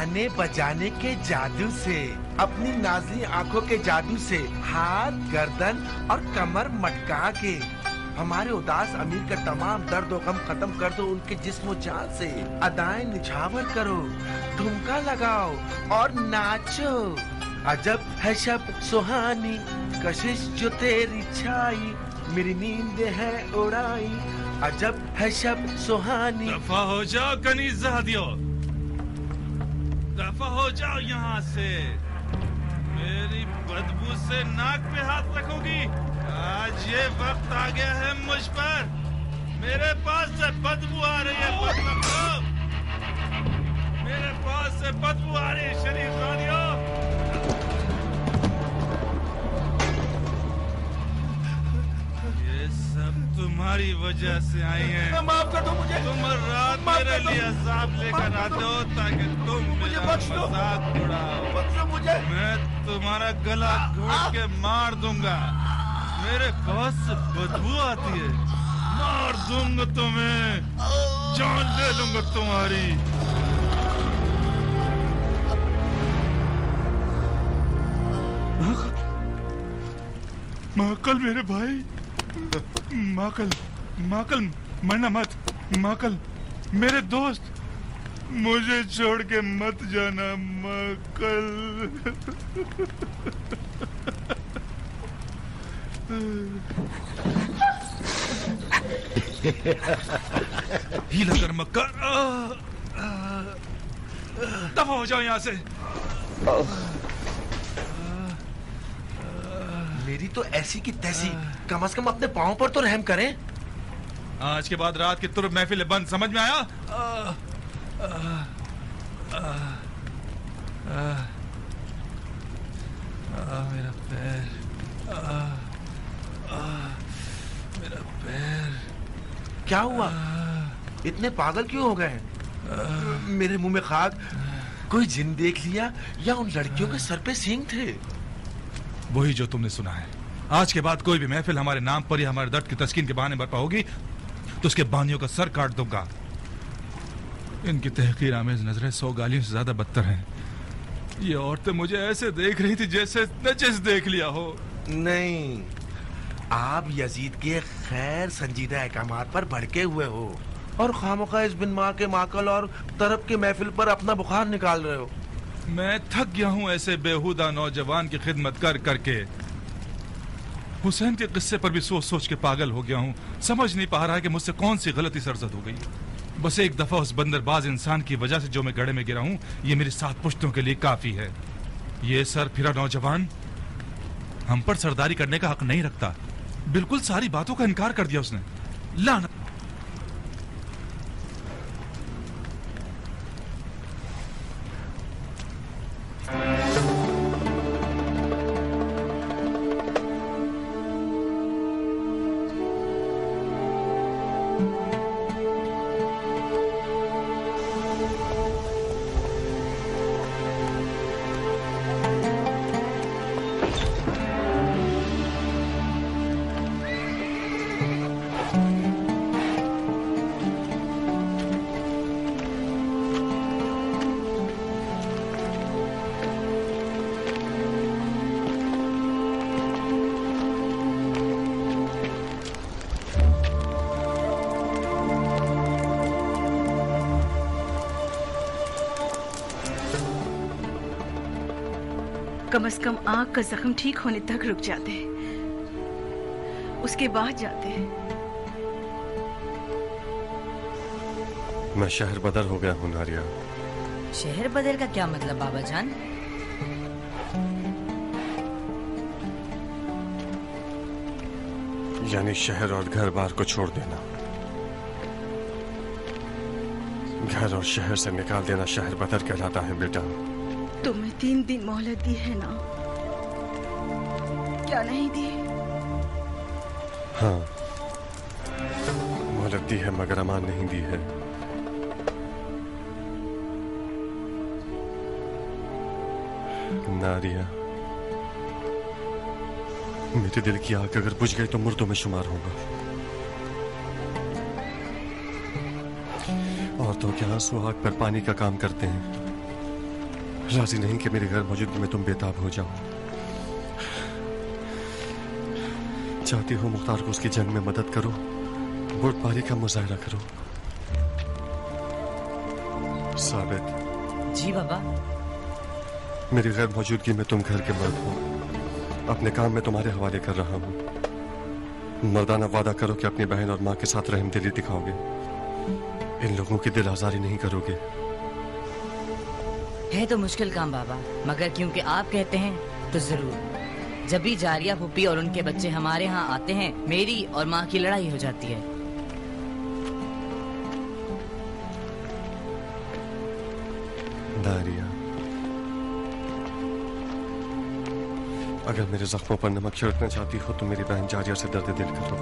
गाने बजाने के जादू से, अपनी नाज़ली आंखों के जादू से, हाथ, गर्दन और कमर मटका के हमारे उदास अमीर का तमाम दर्द और गम खत्म कर दो उनके जिस्म जान से। अदाएं निछावर करो, ठुमका लगाओ और नाचो। अजब है शब सुहानी, कशिश जो तेरी छाई, मेरी नींद है उड़ाई। अजब है शब सुहानी। दफा हो जाओ कनीज़ादियो, दफा हो जाओ यहाँ से। मेरी बदबू से नाक पे हाथ रखोगी? आज ये वक्त आ गया है मुझ पर। मेरे पास से बदबू आ रही है, मेरे पास से बदबू आ रही है शरीफ जादियो। ये सब तुम्हारी वजह से आई है। माफ कर दो मुझे। तुम रात मेरे लिए अज़ाब लेकर आते हो ताकि तुम मेरा मजाक उड़ाओ। मैं तुम्हारा गला घोट के मार दूंगा। मेरे पास से बदबू आती है, मार दूंगा तुम्हें, जान ले लूंगा तुम्हारी। माकल मेरे भाई, माकल, माकल मरना मत। माकल मेरे दोस्त, मुझे छोड़ के मत जाना माकल। हीला कर मक्का, दफा हो जाओ यहाँ से। मेरी तो ऐसी की तैसी, कम से कम अपने पाँव पर तो रहम करें। आज के बाद रात की तुर्ब महफिल बंद, समझ में आया? मेरा पैर, मेरा पैर। क्या हुआ? इतने पागल क्यों हो गए? मेरे मुंह में खाक, कोई जिन देख लिया या उन लड़कियों के सर पे सींग थे? वही जो तुमने सुना है। आज के बाद कोई भी महफिल हमारे नाम पर या हमारे दर्द की तस्कीन के बहाने बरपा होगी तो उसके बानियों का सर काट दूंगा। इनकी तहकीर आमेज नजरें 100 गालियों से ज्यादा बदतर हैं। ये औरतें मुझे ऐसे देख रही थी जैसे नचिस देख लिया हो। नहीं, आप यजीद के खैर संजीदा अहकामात पर भड़के हुए हो और खामखा इस बिन माँ के माकल और तरफ के महफिल पर अपना बुखार निकाल रहे हो। मैं थक गया हूं ऐसे बेहुदा नौजवान की खिदमत कर करके। हुसैन के किस्से पर भी सोच सोच के पागल हो गया हूं। समझ नहीं पा रहा है कि मुझसे कौन सी गलती सरजद हो गई। बस एक दफा उस बंदरबाज इंसान की वजह से जो मैं गड्ढे में गिरा हूं, ये मेरी 7 पुश्तों के लिए काफी है। ये सर फिरा नौजवान हम पर सरदारी करने का हक नहीं रखता। बिल्कुल सारी बातों का इनकार कर दिया उसने। लानत। कम से कम आंख का जख्म ठीक होने तक रुक जाते, उसके बाद जाते। मैं शहर बदर हो गया हूँ नारिया। शहर बदर का क्या मतलब बाबा जान? यानी शहर और घर बार को छोड़ देना। घर और शहर से निकाल देना शहर बदर कहलाता है बेटा। तुम्हें 3 दिन मोहलत दी है ना? क्या नहीं दी? हाँ, मोहलत दी है मगर अमान नहीं दी है। नारिया, मेरे दिल की आग अगर बुझ गई तो मुर्दों में शुमार होगा। और तो क्या आंसू आग पर पानी का काम करते हैं। राजी नहीं कि मेरी गैर मौजूदगी में तुम बेताब हो जाओ। चाहती हो मुख्तार को उसकी जंग में मदद करो, बुर्दबारी का मुजाहरा करो। साबित। जी बाबा। मेरी गैर मौजूदगी में तुम घर के मर्द हो, अपने काम में तुम्हारे हवाले कर रहा हूं। मर्दाना वादा करो कि अपनी बहन और माँ के साथ रहमदिली दिखाओगे, इन लोगों की दिल आजारी नहीं करोगे। है तो मुश्किल काम बाबा, मगर क्योंकि आप कहते हैं तो जरूर। जब भी जारिया फूफी और उनके बच्चे हमारे यहाँ आते हैं, मेरी और माँ की लड़ाई हो जाती है। दारिया, अगर मेरे जख्मों पर नमक छिड़कना चाहती हो तो मेरी बहन जारिया से दर्द दिल करो,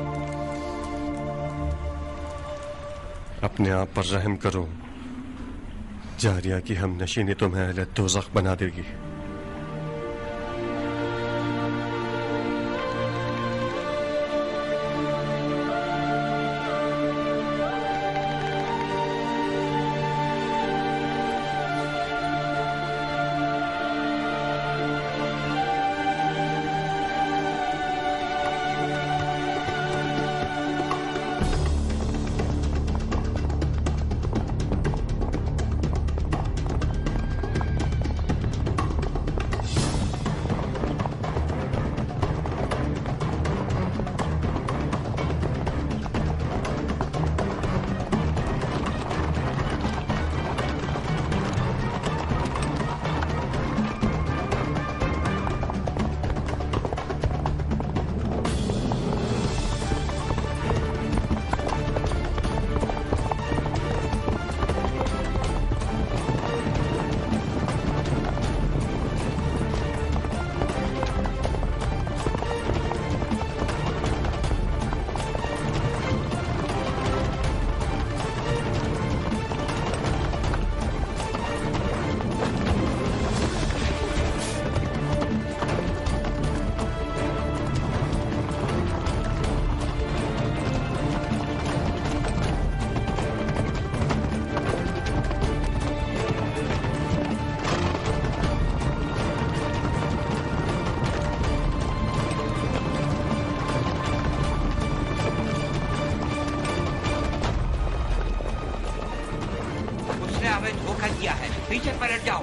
अपने आप पर रहम करो। जारिया की हम नशीनी तुम्हें अहले दोज़ख बना देगी। पीछे पलट जाओ।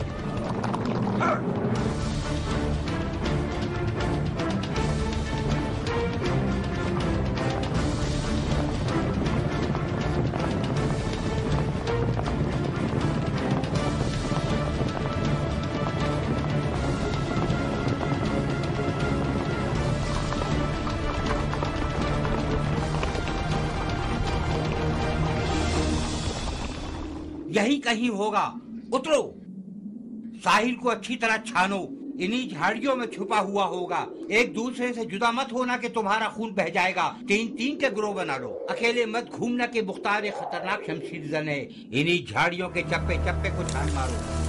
यही कहीं होगा, उतरो। साहिल को अच्छी तरह छानो, इन्हीं झाड़ियों में छुपा हुआ होगा। एक दूसरे से जुदा मत होना कि तुम्हारा खून बह जाएगा। 3-3 के ग्रोह बना लो, अकेले मत घूमना कि मुख्तार खतरनाक शमशीर जन है। इन्हीं झाड़ियों के चप्पे चप्पे को छान मारो।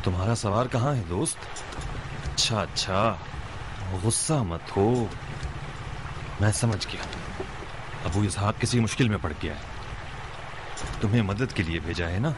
तुम्हारा सवार कहाँ है दोस्त? अच्छा अच्छा, गुस्सा मत हो, मैं समझ गया। अबू इसहाक किसी मुश्किल में पड़ गया है, तुम्हें मदद के लिए भेजा है ना?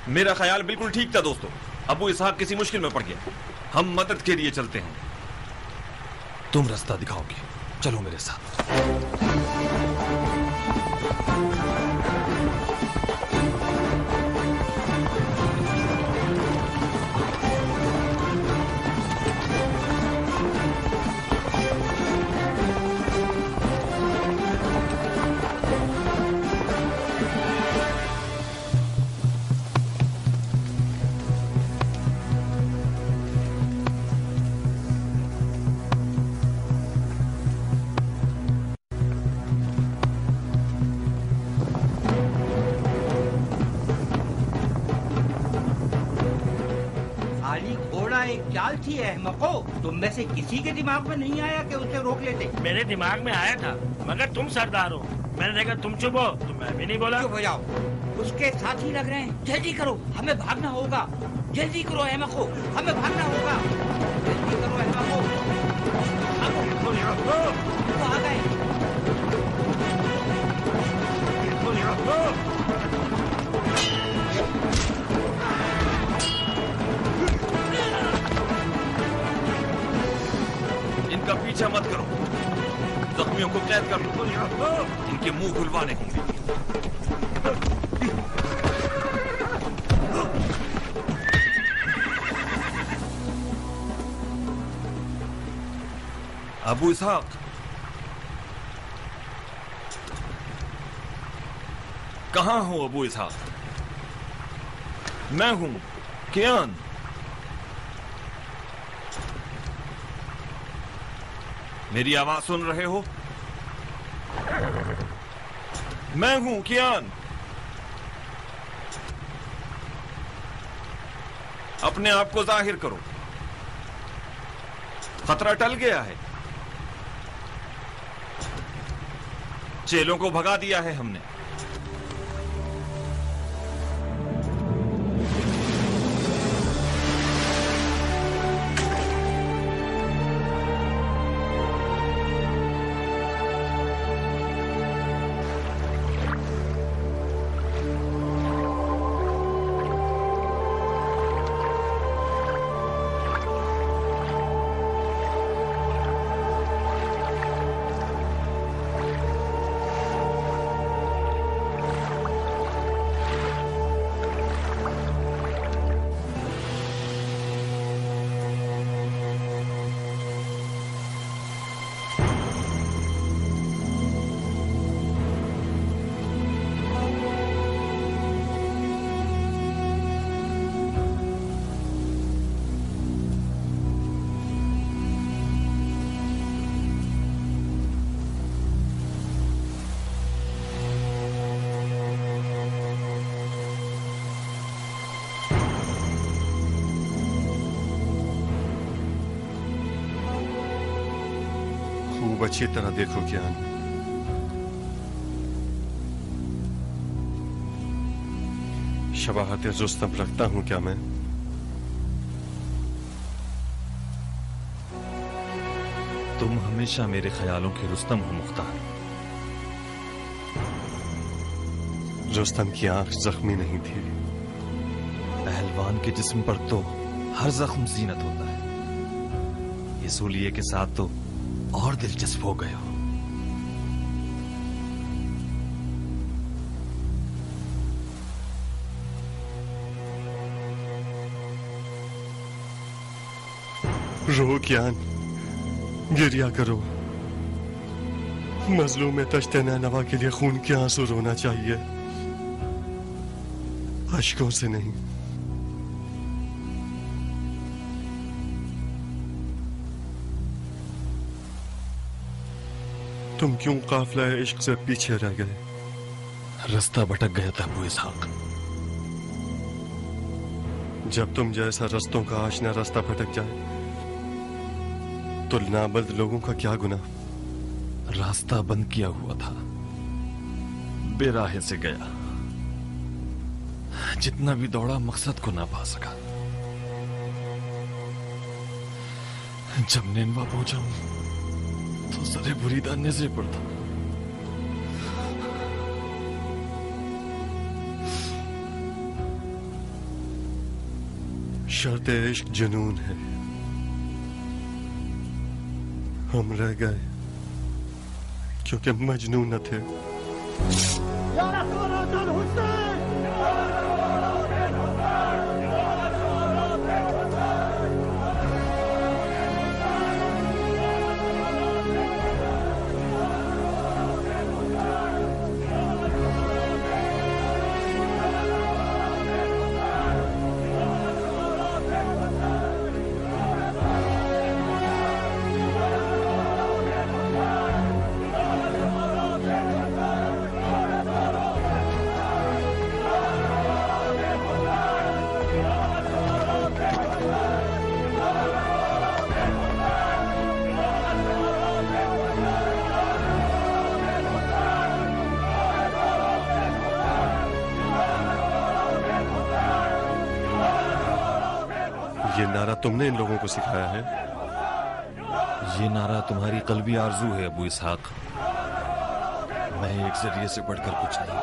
मेरा ख्याल बिल्कुल ठीक था दोस्तों। अबू इसहाक किसी मुश्किल में पड़ गया, हम मदद के लिए चलते हैं। तुम रास्ता दिखाओगे, चलो मेरे साथ। एक चाल थी अहमको। तुम में से किसी के दिमाग में नहीं आया कि उसे रोक लेते? मेरे दिमाग में आया था, मगर तुम सरदार हो। मैंने देखा तुम चुप हो तो मैं भी नहीं बोला। चुप हो जाओ, उसके साथी लग रहे हैं। जल्दी करो, हमें भागना होगा। जल्दी करो अहमको, हमें भागना होगा। जल्दी करो अहमको। वो आ गए। इनका पीछा मत करो, जख्मियों को कैद कर लो, इनके मुंह खुलवाने होंगे। अबू इसहाक, कहां हो अबू इसहाक? मैं हूं कियान। मेरी आवाज सुन रहे हो? मैं हूं कियान। अपने आप को जाहिर करो, खतरा टल गया है। चेलों को भगा दिया है हमने। खूब अच्छी तरह देखो कियान। शबाहत रुस्तम रखता हूं क्या मैं? तुम हमेशा मेरे ख्यालों के रुस्तम हो मुख्तार। रुस्तम की आंख जख्मी नहीं थी। पहलवान के जिस्म पर तो हर जख्म जीनत होता है। इस हुलिये के साथ तो और दिलचस्प हो गए हो। रो कियान, गिरिया करो। मजलूम तश्ते नैनवा के लिए खून के आंसू रोना चाहिए, अश्कों से नहीं। तुम क्यों काफिला इश्क से पीछे रह गए? रास्ता भटक गया था अबू इसहाक। जब तुम जैसा रस्तों का आशना रास्ता भटक जाए तो नाबल्द लोगों का क्या गुनाह? रास्ता बंद किया हुआ था, बेराहे से गया। जितना भी दौड़ा मकसद को ना पा सका। जब नेनवा पहुंचा तो सरे बुरीदा नजरे पड़ता। शर्त इश्क जुनून है। हम रह गए क्योंकि मजनून न थे। ये नारा तुमने इन लोगों को सिखाया है? ये नारा तुम्हारी कल्बी आरजू है अबू इसहाक। मैं एक जरिए से बढ़कर कुछ नहीं।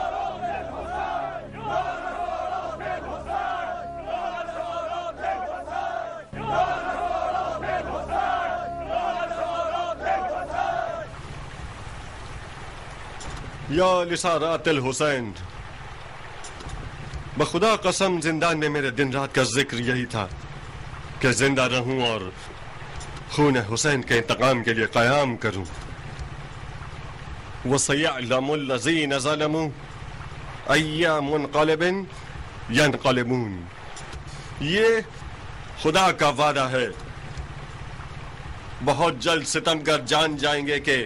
या लिसारातिल हुसैन, बखुदा कसम जिंदान में मेरे दिन रात का जिक्र यही था कि जिंदा रहूं और खून हुसैन के इंतकाम के लिए क़याम करूं। वसयअलमुल लज़ीन ज़लमू अय्या मुनक़लिबिन यनक़लिबून। ये खुदा का वादा है, बहुत जल्द सितमगर जान जाएंगे कि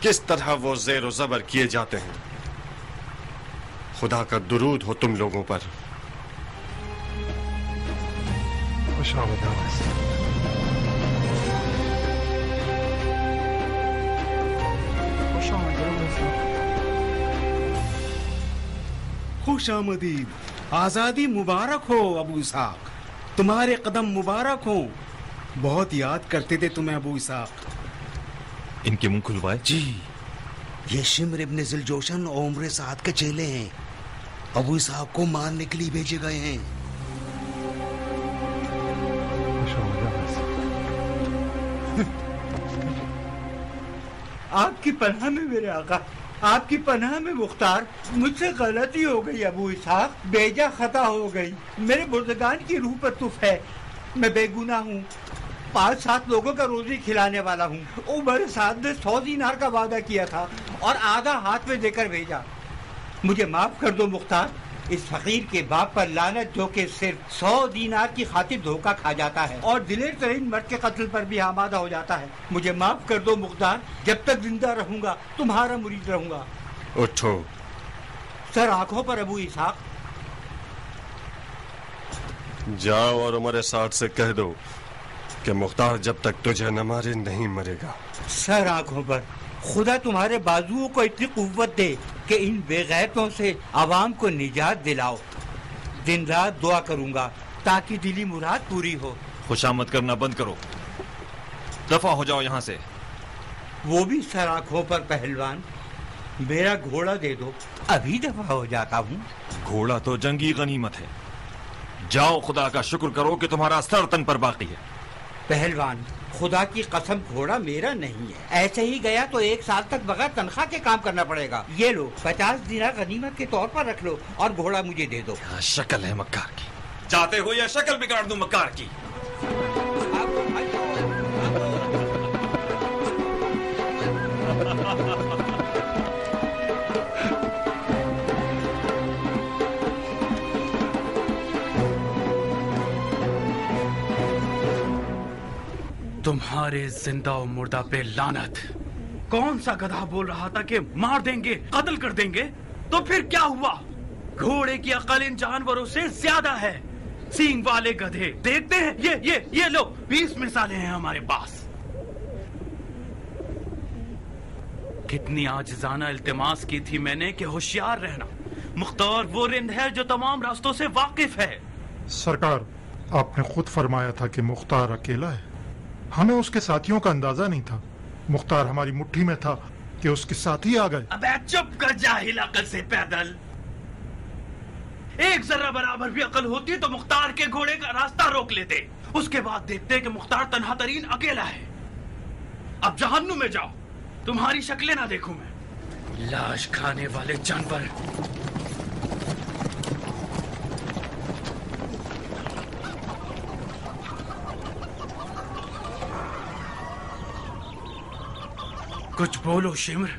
किस तरह वो ज़ेर ज़बर किए जाते हैं। खुदा का दुरूद हो तुम लोगों पर। खुश आमदीद, आजादी मुबारक हो अबू इसहाक, तुम्हारे कदम मुबारक हो। बहुत याद करते थे तुम्हें अबू इसहाक। इनके मुंह खुलवाए। जी, ये शिम्र इब्न ज़िलजोशन और उम्र साद के चेले हैं। अबू इसहाक को मारने के लिए भेजे गए हैं। आपकी पनाह में मेरे आका, आपकी पनाह में मुख्तार। मुझसे गलती हो गई अबू इसहाक, बेजा खता हो गई। मेरे बुर्दगान की रूह पर तुफ है। मैं बेगुनाह हूँ, 5-7 लोगों का रोजी खिलाने वाला हूँ। उमर साद ने 100 दीनार का वादा किया था और आधा हाथ में देकर भेजा। मुझे माफ कर दो मुख्तार, इस फकीर के बाप पर लानत जो कि सिर्फ 100 दीनार की खातिर धोखा खा जाता है और दिलेर तरीन मर्द के कत्ल पर भी आमादा हो जाता है। मुझे माफ कर दो मुख्तार, जब तक जिंदा रहूंगा तुम्हारा मुरीद रहूंगा। उठो। सर आंखों पर अबू इसहाक। जाओ और उमर साद से कह दो कि मुख्तार जब तक तुझे न मारे नहीं मरेगा। सर आंखों पर। खुदा तुम्हारे बाजुओं को इतनी कुव्वत दे कि इन बेगैरतों से आवाम को निजात दिलाओ। दिन रात दुआ करूंगा ताकि दिली मुराद पूरी हो। खुशामद करना बंद करो, दफा हो जाओ यहाँ से। वो भी सर आंखों पर पहलवान। मेरा घोड़ा दे दो, अभी दफा हो जाता हूँ। घोड़ा तो जंगी गनीमत है। जाओ, खुदा का शुक्र करो कि तुम्हारा सर तन पर बाकी है। पहलवान, खुदा की कसम घोड़ा मेरा नहीं है। ऐसे ही गया तो 1 साल तक बगैर तनख्वाह के काम करना पड़ेगा। ये लो 50 दिनार गनीमत के तौर पर रख लो और घोड़ा मुझे दे दो। शक्ल है मक्कार की, चाहते हो या शक्ल बिगाड़ दूं मक्कार की। तुम्हारे जिंदा और मुर्दा पे लानत। कौन सा गधा बोल रहा था कि मार देंगे, कत्ल कर देंगे? तो फिर क्या हुआ? घोड़े की अकल इन जानवरों से ज्यादा है। सींग वाले गधे देखते हैं। ये लो, 20 मिसालें हैं हमारे पास। कितनी आजिज़ाना इल्तिमास की थी मैंने कि होशियार रहना। मुख्तार वो रिंद है जो तमाम रास्तों से वाकिफ है। सरकार, आपने खुद फरमाया था कि मुख्तार अकेला है। हमें उसके साथियों का अंदाजा नहीं था। मुख्तार हमारी मुट्ठी में था कि उसके साथी आ गए। अबे चुप कर जाहिल, अकल से पैदल। एक जरा बराबर भी अकल होती तो मुख्तार के घोड़े का रास्ता रोक लेते। उसके बाद देखते कि मुख्तार तन्हा तरीन अकेला है। अब जहन्नुम में जाओ, तुम्हारी शक्लें ना देखूं मैं। लाश खाने वाले जानवर। कुछ बोलो शिमर,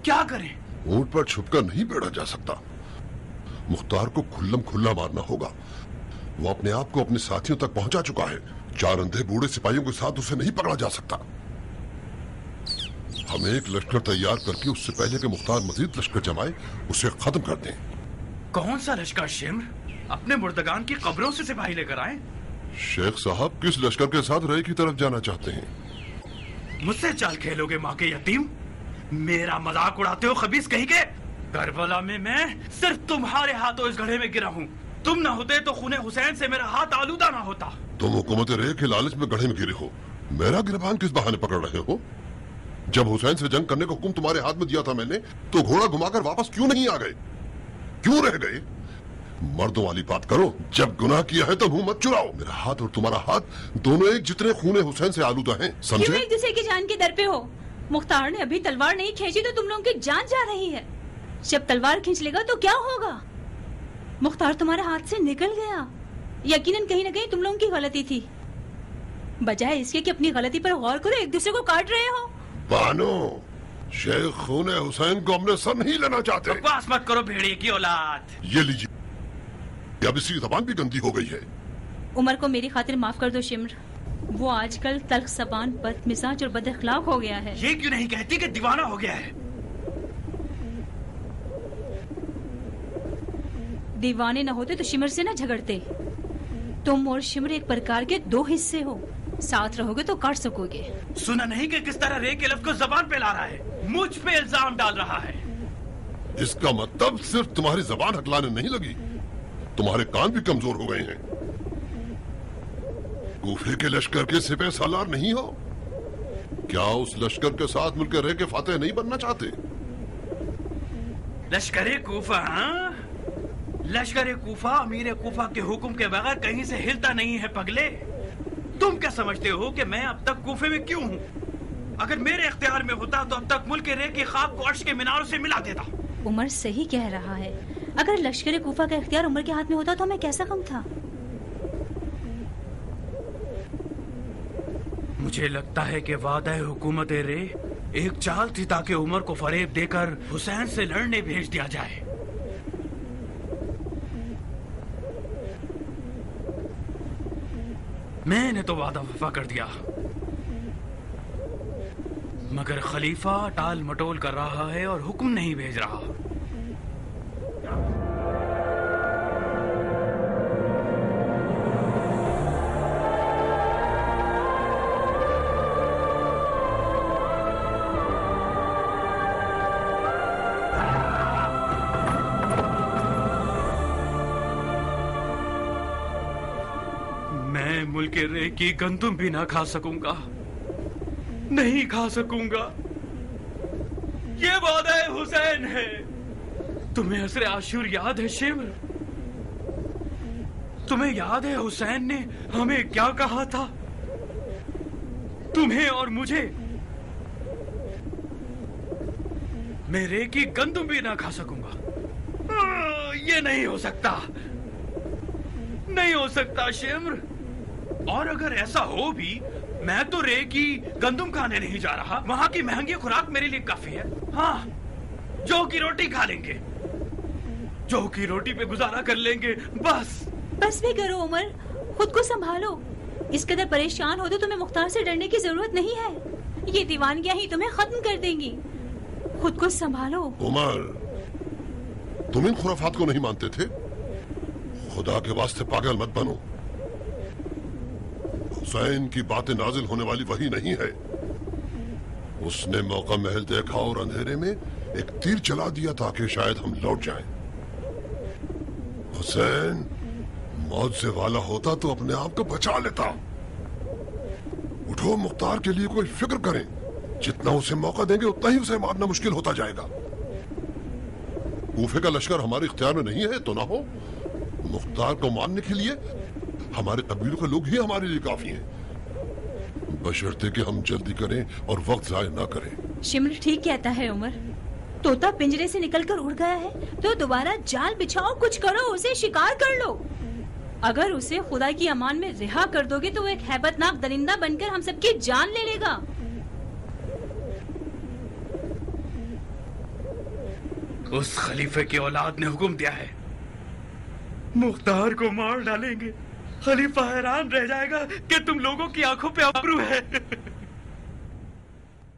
क्या करें? ऊंट पर छुपकर नहीं बैठा जा सकता। मुख्तार को खुल्लम खुल्ला मारना होगा। वो अपने आप को अपने साथियों तक पहुंचा चुका है। 4 अंधे बूढ़े सिपाहियों के साथ उसे नहीं पकड़ा जा सकता। हम एक लश्कर तैयार करके उससे पहले कि मुख्तार मजीद लश्कर जमाए उसे खत्म कर दें। कौन सा लश्कर शिमर? अपने मुर्दगान की कब्रों से सिपाही लेकर आए। शेख साहब किस लश्कर के साथ रय की तरफ जाना चाहते हैं? मुझसे चाल खेलोगे माँ के यतीम? मेरा मजाक उड़ाते हो खबीस कहीं के? करबला में मैं सिर्फ तुम्हारे हाथों इस गड्ढे में गिरा हूँ। तुम ना होते तो खूने हुसैन से मेरा हाथ आलूदा ना होता। तुम हुकूमत रे के लालच में गड्ढे में गिरे हो। मेरा गिरबान किस बहाने पकड़ रहे हो? जब हुसैन से जंग करने का हुक्म तुम्हारे हाथ में दिया था मैंने, तो घोड़ा घुमाकर वापस क्यों नहीं आ गए? क्यों रह गए? मर्दों वाली बात करो। जब गुनाह किया है तो मुंह मत चुराओ। मेरा हाथ और तुम्हारा हाथ दोनों एक जितने खूने हुसैन से आलूदा हैं, समझे? क्यों एक दूसरे की जान के दर पे हो? मुख्तार ने अभी तलवार नहीं खींची तो तुम लोगों की जान जा रही है। जब तलवार खींच लेगा तो क्या होगा? मुख्तार तुम्हारे हाथ से निकल गया। यकीनन कहीं न कहीं तुम लोगों की गलती थी। बजाय इसके कि अपनी गलती पर गौर करो, एक दूसरे को काट रहे हो। बानो, शेख खूने हुसैन को हमने सर नहीं लेना चाहते। बकवास मत करो भेड़िए की औलाद। ये लीजिए, अब इसकी जबान भी गंदी हो गई है। उमर को मेरी खातिर माफ कर दो शिम्र। वो आजकल तल्ख ज़बान, बदमिजाज और बदअखलाक हो गया है। ये क्यों नहीं कहती कि दीवाना हो गया है? दीवाने न होते तो शिमर से न झगड़ते। तुम और शिमर एक प्रकार के दो हिस्से हो, साथ रहोगे तो काट सकोगे। सुना नहीं कि किस तरह रे के लफ्ज़ को जबान पे ला रहा है, मुझ पे इल्जाम डाल रहा है। इसका मतलब सिर्फ तुम्हारी जबान हकलाने नहीं लगी, तुम्हारे कान भी कमजोर हो गए हैं। कूफे के लश्कर के सिपह सालार नहीं हो क्या? उस लश्कर के साथ मिलकर रह के फातेह नहीं बनना चाहते? लश्कर कूफा? हाँ, लश्कर कूफा अमीर कूफा के हुक्म के बगैर कहीं से हिलता नहीं है पगले। तुम क्या समझते हो कि मैं अब तक कूफे में क्यों हूँ? अगर मेरे इख्तियार में होता तो अब तक मुल्क रे की खाक को अर्श के मीनारों से मिला देता। उमर सही कह रहा है। अगर लश्कर कूफा का इख्तियार उमर के हाथ में होता तो हमें कैसा कम था। मुझे लगता है कि वादा हुकूमत रे एक चाल थी ताकि उमर को फरेब देकर हुसैन से लड़ने भेज दिया जाए। मैंने तो वादा वफा कर दिया, मगर खलीफा टाल मटोल कर रहा है और हुक्म नहीं भेज रहा। मुल्क रे की गंदुम भी ना खा सकूंगा, नहीं खा सकूंगा। ये वादा हुसैन है। तुम्हें असर आशूर याद है शिमर? तुम्हें याद है हुसैन ने हमें क्या कहा था? तुम्हें और मुझे। मैं रे की गंदुम भी ना खा सकूंगा। ये नहीं हो सकता, नहीं हो सकता शिमर। और अगर ऐसा हो भी, मैं तो रे की गंदुम खाने नहीं जा रहा। वहां की महंगी खुराक मेरे लिए काफी है। हाँ, जौ की रोटी खा लेंगे, जौ की रोटी पे गुजारा कर लेंगे, बस। बस भी करो उमर, खुद को संभालो। इस कदर परेशान हो तो तुम्हें मुख्तार से डरने की जरूरत नहीं है। ये दीवानगियां ही तुम्हें खत्म कर देंगी। खुद को संभालो। उमर, तुम इन खुराफात को नहीं मानते थे? खुदा के वास्ते पागल मत बनो। हुसैन की बातें नाजिल होने वाली वही नहीं है। उसने मौका महल देखा और अंधेरे में एक तीर चला दिया ताकि शायद हम लौट जाएं। हुसैन मौत से वाला होता तो अपने आप को बचा लेता। उठो, मुख्तार के लिए कोई फिक्र करें। जितना उसे मौका देंगे उतना ही उसे मारना मुश्किल होता जाएगा। कूफे का लश्कर हमारे इख्तियार में नहीं है तो ना हो। मुख्तार को मारने के लिए हमारे कबीलों के लोग ही हमारे लिए काफी हैं, बशर्ते कि हम जल्दी करें और वक्त जाया ना करें। शिमर ठीक कहता है उमर। तोता पिंजरे से निकलकर उड़ गया है तो दोबारा जाल बिछाओ, कुछ करो, उसे शिकार कर लो। अगर उसे खुदा की अमान में रिहा कर दोगे तो वो एक हैबतनाक दरिंदा बनकर हम सबकी जान ले लेगा। उस खलीफे की औलाद ने हुक्म दिया है, मुख्तार को मार डालेंगे। खलीफा हैरान रह जाएगा कि तुम लोगों की आंखों पे अबरू है।